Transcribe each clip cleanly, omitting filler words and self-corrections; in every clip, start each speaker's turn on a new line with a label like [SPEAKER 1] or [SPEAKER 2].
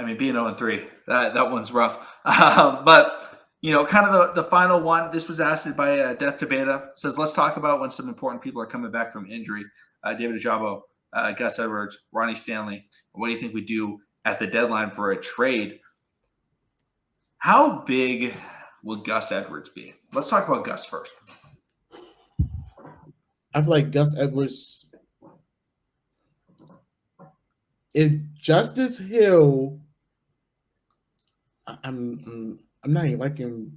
[SPEAKER 1] I mean, being 0-3, that one's rough. But, kind of the final one, this was asked by Death to Beta. It says, let's talk about when some important people are coming back from injury. David Ajabo, Gus Edwards, Ronnie Stanley. What do you think we do at the deadline for a trade? How big will Gus Edwards be? Let's talk about Gus first.
[SPEAKER 2] I feel like Gus Edwards, if Justice Hill, I'm not even liking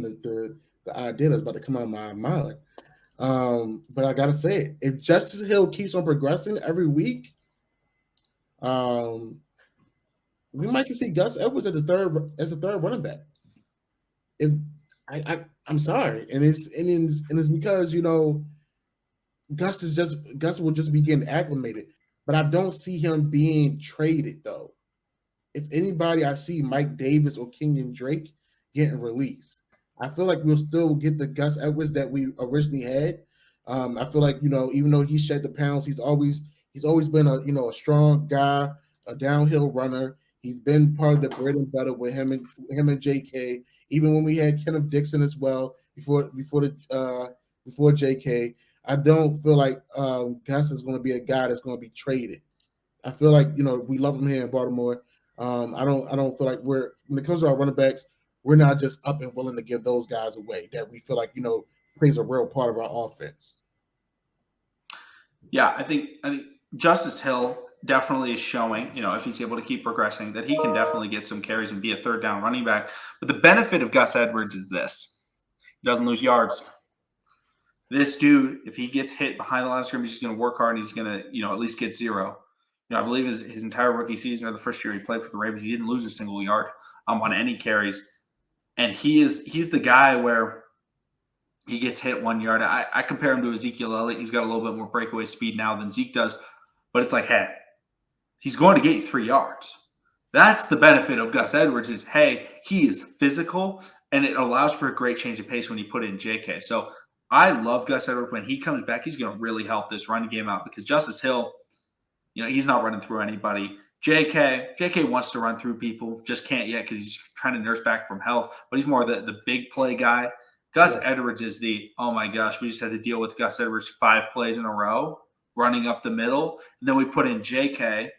[SPEAKER 2] the idea that's about to come out of my mind. But I gotta say it. If Justice Hill keeps on progressing every week, we might can see Gus Edwards as the third running back. If I'm sorry, and it's because Gus will just be getting acclimated, but I don't see him being traded though. If anybody, I see Mike Davis or Kenyon Drake getting released. I feel like we'll still get the Gus Edwards that we originally had. I feel like even though he shed the pounds, he's always been a strong guy, a downhill runner. He's been part of the bread and butter with him and J.K. Even when we had Kenneth Dixon as well before J.K. I don't feel like Gus is going to be a guy that's going to be traded. I feel like we love him here in Baltimore. I don't feel like when it comes to our running backs, we're not just up and willing to give those guys away that we feel like plays a real part of our offense.
[SPEAKER 1] Yeah, I think Justice Hill definitely is showing, if he's able to keep progressing, that he can definitely get some carries and be a third down running back. But the benefit of Gus Edwards is this: he doesn't lose yards. This dude, if he gets hit behind the line of scrimmage, he's going to work hard and he's going to, at least get 0. I believe his entire rookie season or the first year he played for the Ravens, he didn't lose a single yard on any carries. And he's the guy where he gets hit 1 yard. I compare him to Ezekiel Elliott. He's got a little bit more breakaway speed now than Zeke does. But it's like, hey, he's going to get you 3 yards. That's the benefit of Gus Edwards is, hey, he is physical, and it allows for a great change of pace when you put in J.K. So I love Gus Edwards. When he comes back, he's going to really help this running game out because Justice Hill, he's not running through anybody. J.K. wants to run through people, just can't yet because he's trying to nurse back from health, but he's more the big play guy. Gus Edwards is oh my gosh, we just had to deal with Gus Edwards 5 plays in a row, running up the middle, and then we put in J.K.,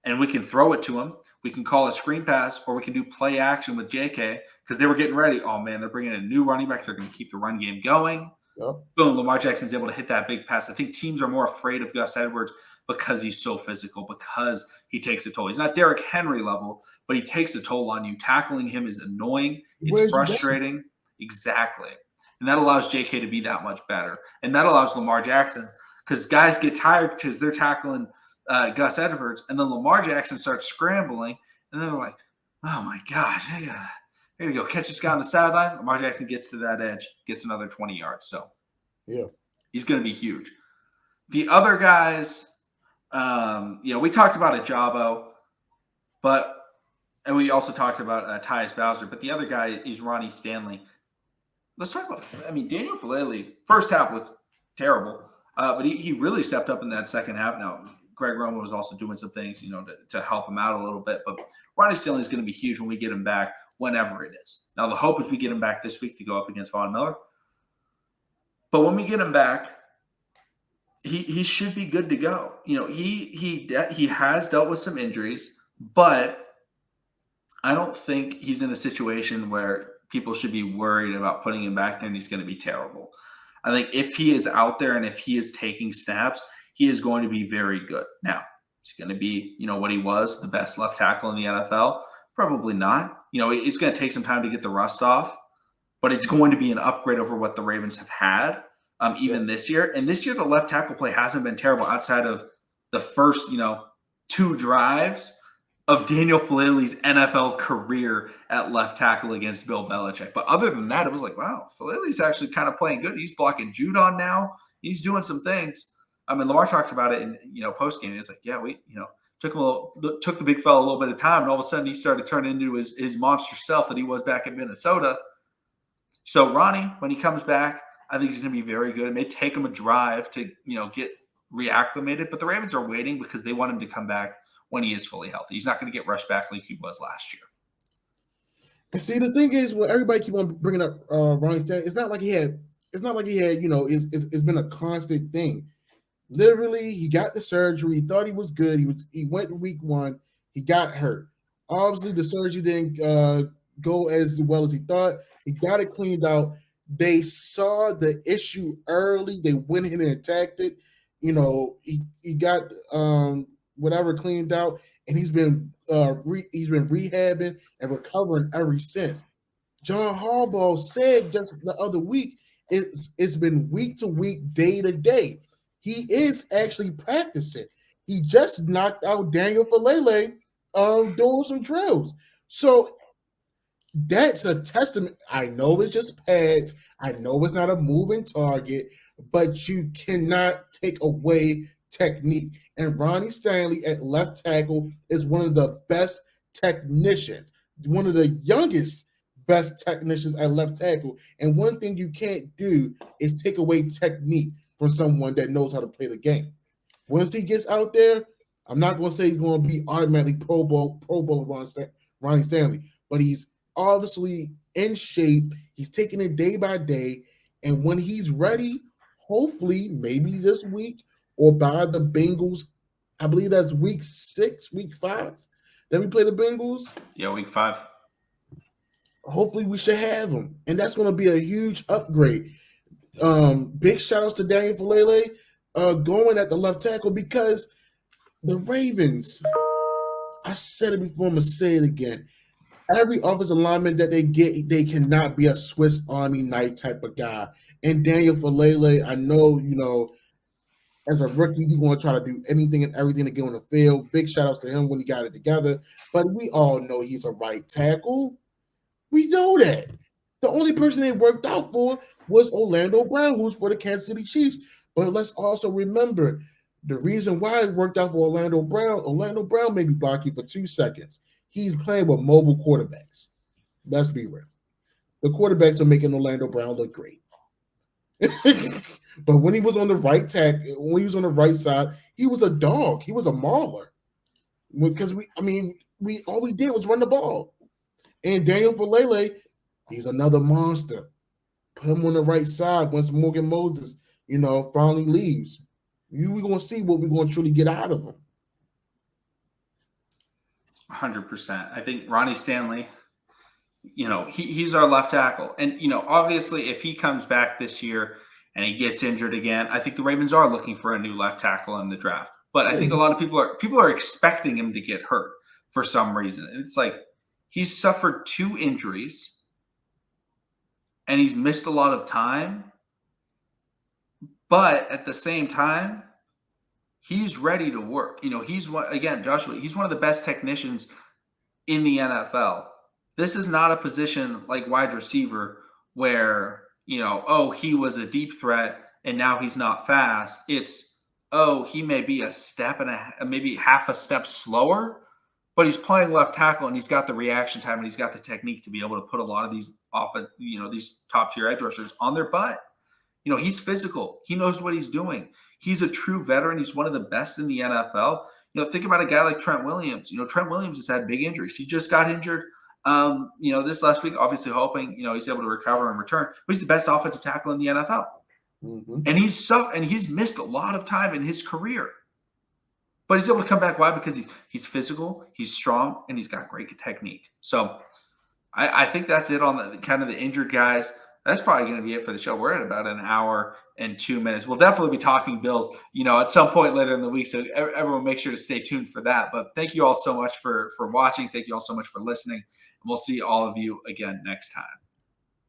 [SPEAKER 1] and we can throw it to him. We can call a screen pass, or we can do play action with J.K. because they were getting ready. Oh, man, they're bringing in a new running back. They're going to keep the run game going. Yep. Boom, Lamar Jackson's able to hit that big pass. I think teams are more afraid of Gus Edwards because he's so physical, because he takes a toll. He's not Derrick Henry level, but he takes a toll on you. Tackling him is annoying. It's frustrating. Exactly. And that allows J.K. to be that much better. And that allows Lamar Jackson, because guys get tired because they're tackling Gus Edwards, and then Lamar Jackson starts scrambling, and then they're like, oh, my gosh, I got to go catch this guy on the sideline. Lamar Jackson gets to that edge, gets another 20 yards. So,
[SPEAKER 2] yeah, he's
[SPEAKER 1] going to be huge. The other guys, we talked about Ajabo, and we also talked about Tyus Bowser, but the other guy is Ronnie Stanley. Let's talk about, Daniel Falele, first half looked terrible, but he really stepped up in that second half. Now, Greg Roman was also doing some things, to help him out a little bit, but Ronnie Stanley is going to be huge when we get him back, whenever it is. Now, the hope is we get him back this week to go up against Von Miller, but when we get him back, he should be good to go. He has dealt with some injuries, but I don't think he's in a situation where people should be worried about putting him back there and he's going to be terrible. I think if he is out there and if he is taking snaps, he is going to be very good. Now, is he going to be, what he was, the best left tackle in the NFL? Probably not. It's going to take some time to get the rust off, but it's going to be an upgrade over what the Ravens have had even this year. And this year, the left tackle play hasn't been terrible outside of the first, 2 drives of Daniel Falele's NFL career at left tackle against Bill Belichick. But other than that, it was like, wow, Falele's actually kind of playing good. He's blocking Judon now. He's doing some things. Lamar talked about it in, post game. It's like, yeah, we, took the big fella a little bit of time, and all of a sudden he started turning into his monster self that he was back in Minnesota. So Ronnie, when he comes back, I think he's going to be very good. It may take him a drive to, get reacclimated, but the Ravens are waiting because they want him to come back when he is fully healthy. He's not going to get rushed back like he was last year.
[SPEAKER 2] And see, the thing is, when everybody keep on bringing up Ronnie Stanley, it's not like he had, it's been a constant thing. Literally, he got the surgery. He thought he was good. He went to week 1. He got hurt. Obviously, the surgery didn't go as well as he thought. He got it cleaned out. They saw the issue early. They went in and attacked it. He got whatever cleaned out, and he's been rehabbing and recovering ever since. John Harbaugh said just the other week, it's been week to week, day to day. He is actually practicing. He just knocked out Daniel Falele doing some drills. So that's a testament. I know it's just pads. I know it's not a moving target, but you cannot take away technique. And Ronnie Stanley at left tackle is one of the best technicians, one of the youngest best technicians at left tackle. And one thing you can't do is take away technique from someone that knows how to play the game. Once he gets out there, I'm not going to say he's going to be automatically Pro Bowl Ronnie Stanley, but he's obviously in shape. He's taking it day by day. And when he's ready, hopefully maybe this week or by the Bengals, I believe that's week 5 that we play the Bengals.
[SPEAKER 1] Yeah, week 5.
[SPEAKER 2] Hopefully we should have him. And that's going to be a huge upgrade. Big shout outs to Daniel Falele going at the left tackle, because the Ravens, I said it before, I'm going to say it again. Every offensive lineman that they get, they cannot be a Swiss Army knife type of guy. And Daniel Falele, I know, as a rookie, you're going to try to do anything and everything to get on the field. Big shout outs to him when he got it together. But we all know he's a right tackle. We know that. The only person they worked out for was Orlando Brown, who's for the Kansas City Chiefs. But let's also remember the reason why it worked out for Orlando Brown may be blocking for 2 seconds. He's playing with mobile quarterbacks. Let's be real. The quarterbacks are making Orlando Brown look great. But when he was on the right when he was on the right side, he was a dog. He was a mauler. Because all we did was run the ball. And Daniel Falele, he's another monster. Put him on the right side once Morgan Moses, finally leaves. We're going to see what we're going to truly get out of him.
[SPEAKER 1] 100%. I think Ronnie Stanley, he's our left tackle. And, obviously if he comes back this year and he gets injured again, I think the Ravens are looking for a new left tackle in the draft. But I think a lot of people are expecting him to get hurt for some reason. And it's like he's suffered 2 injuries and he's missed a lot of time. But at the same time, he's ready to work. He's one of the best technicians in the NFL. This is not a position like wide receiver where, he was a deep threat and now he's not fast. It's, he may be a step and maybe half a step slower, but he's playing left tackle and he's got the reaction time and he's got the technique to be able to put a lot of these these top tier edge rushers on their butt. He's physical. He knows what he's doing. He's a true veteran. He's one of the best in the NFL. Think about a guy like Trent Williams. Trent Williams has had big injuries. He just got injured, this last week, obviously hoping, he's able to recover and return. But he's the best offensive tackle in the NFL. Mm-hmm. And he's missed a lot of time in his career. But he's able to come back. Why? Because he's physical, he's strong, and he's got great technique. So I think that's it on the kind of the injured guys. That's probably going to be it for the show. We're at about an hour and 2 minutes. We'll definitely be talking Bills, at some point later in the week. So everyone make sure to stay tuned for that. But thank you all so much for watching. Thank you all so much for listening. And we'll see all of you again next time.